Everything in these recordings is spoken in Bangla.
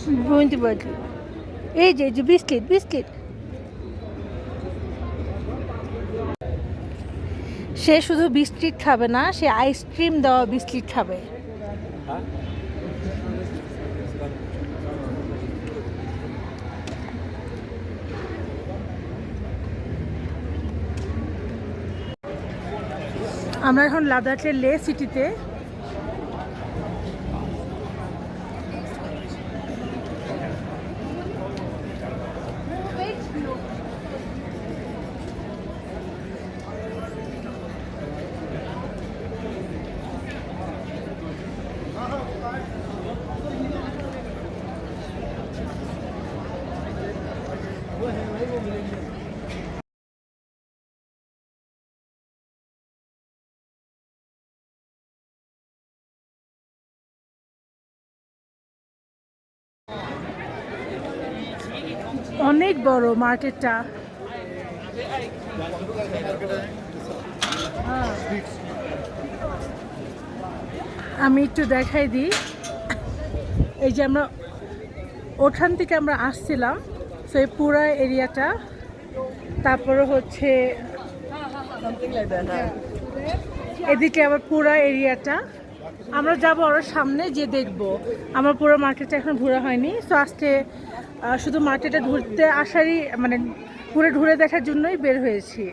বুঝতে পারছি। এই যে বিস্কিট বিস্কিট, সে শুধু বিস্কিট খাবে না, সে আইসক্রিম দেওয়া বিস্কিট খাবে। আমরা এখন লাদাখের লে সিটিতে। অনেক বড় মার্কেটটা। আমি একটু দেখাই দিই। এই যে আমরা ওখান থেকে আমরা আসছিলাম, তো এই পুরো এরিয়াটা, তারপরে হচ্ছে এদিকে আবার পুরো এরিয়াটা আমরা যাবো, আরো সামনে যে দেখবো। আমার পুরো মার্কেটটা এখন ঘোরা হয়নি, তো আজকে শুধু মার্কেটে ঘুরতে আসারই, মানে পুরো ঘুরে দেখার জন্যই বের হয়েছি।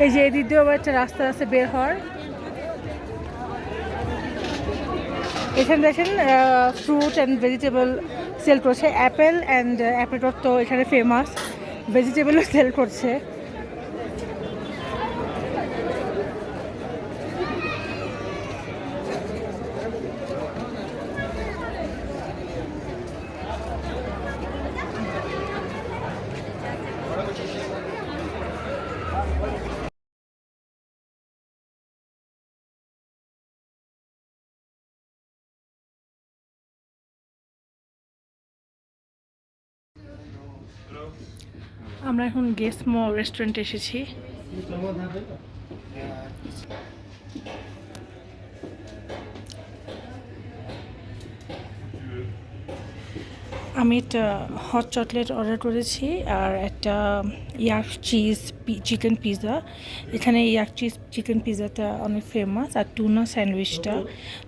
এই যে এদিক দিয়েও একটা রাস্তা আছে বের হওয়ার। এখানে দেখেন ফ্রুট অ্যান্ড ভেজিটেবল সেল করছে। অ্যাপেল অ্যান্ড অ্যাপ্রিকট তো এখানে ফেমাস, ভেজিটেবলও সেল করছে। আমরা এখন গেসমো রেস্টুরেন্টে এসেছি। আমি একটা হট চকলেট অর্ডার করেছি আর একটা ইয়াক চিজ চিকেন পিৎজা। এখানে ইয়াক চিজ চিকেন পিৎজাটা অনেক ফেমাস, আর টুনা স্যান্ডউইচটা।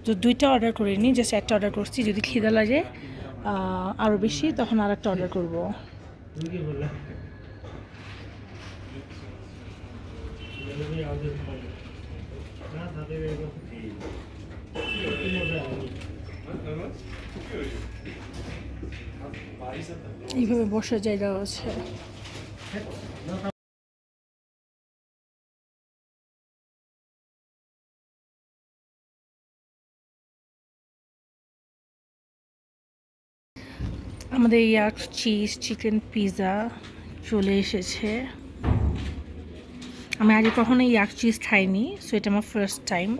তো দুইটা অর্ডার করিনি, জাস্ট একটা অর্ডার করছি। যদি খিদা লাগে আরও বেশি, তখন আর একটা অর্ডার করবো। এইভাবে বসার জায়গাও আছে। আমাদের ইয়াক চিজ চিকেন পিৎজা চলে এসেছে। আমি আগে কখনো ইয়াক চিজ খাইনি, সো এটা আমার ফার্স্ট টাইম।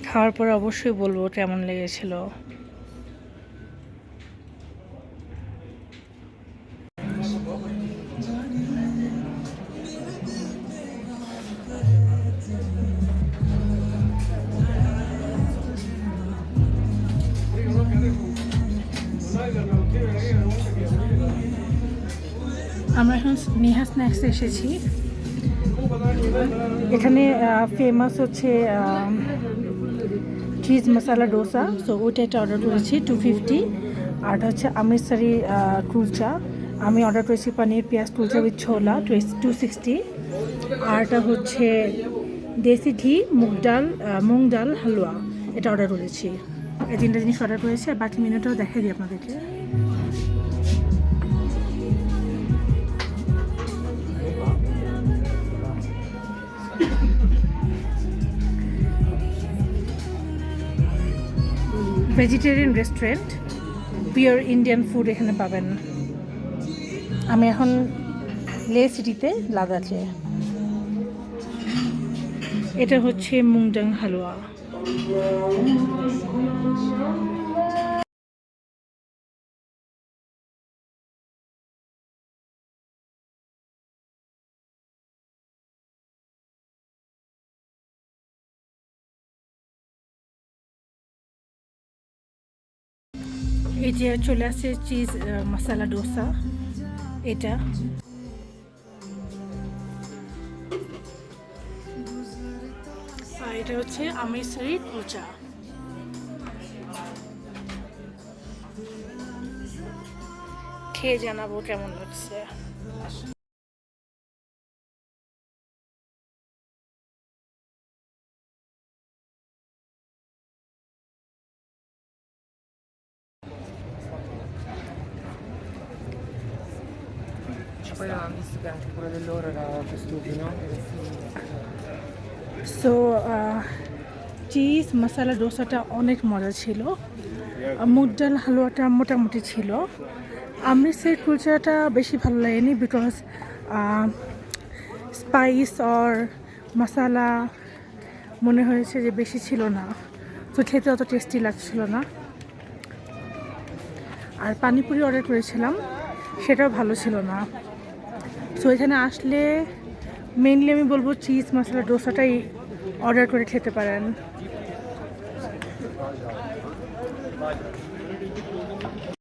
খাওয়ার পরে অবশ্যই বলবো কেমন লেগেছিল। আমরা এখন নেহা স্ন্যাক্সে এসেছি। এখানে ফেমাস হচ্ছে চিজ মশালা ডোসা, সো ওইটা একটা অর্ডার করেছি 250। আর হচ্ছে অমৃতসরি কুলচা, আমি অর্ডার করেছি পনির পেঁয়াজ কুলচা উইথ ছোলা 260। আরটা হচ্ছে দেশি ঘি মুগ ডাল হালুয়া, এটা অর্ডার করেছি। এই তিনটা জিনিস অর্ডার করেছি, আর বাকি মেনুটাও দেখাই দিই আপনাদেরকে। Vegetarian restaurant, pure Indian food এখানে পাবেন। আমি এখন লে সিটিতে, লাদাখে। এটা হচ্ছে মুংডাং হালুয়া। এই যে চলে আসছে চিজ মশালা ডোসা, এটা আর এটা হচ্ছে অমৃতসরি কুলচা। খেয়ে জানাবো কেমন লাগছে। Poi avevamo visto che anche quello del loro era quest'ultimo. So cheese masala ডোসাটা অনেক মজা ছিল, মুগ ডাল হালুয়াটা মোটামুটি ছিল। অমৃতসর কুলচাটা বেশি ভালো লাগেনি বিকজ স্পাইস অর মশালা মনে হয়েছে যে বেশি ছিল না, তো খেতে অত টেস্টি লাগছিল না। আর পানিপুরি অর্ডার করেছিলাম, সেটাও ভালো ছিল না। সো এখানে আসলে মেইনলি আমি বলবো চিজ মশলা ডোসাটাই অর্ডার করে খেতে পারেন।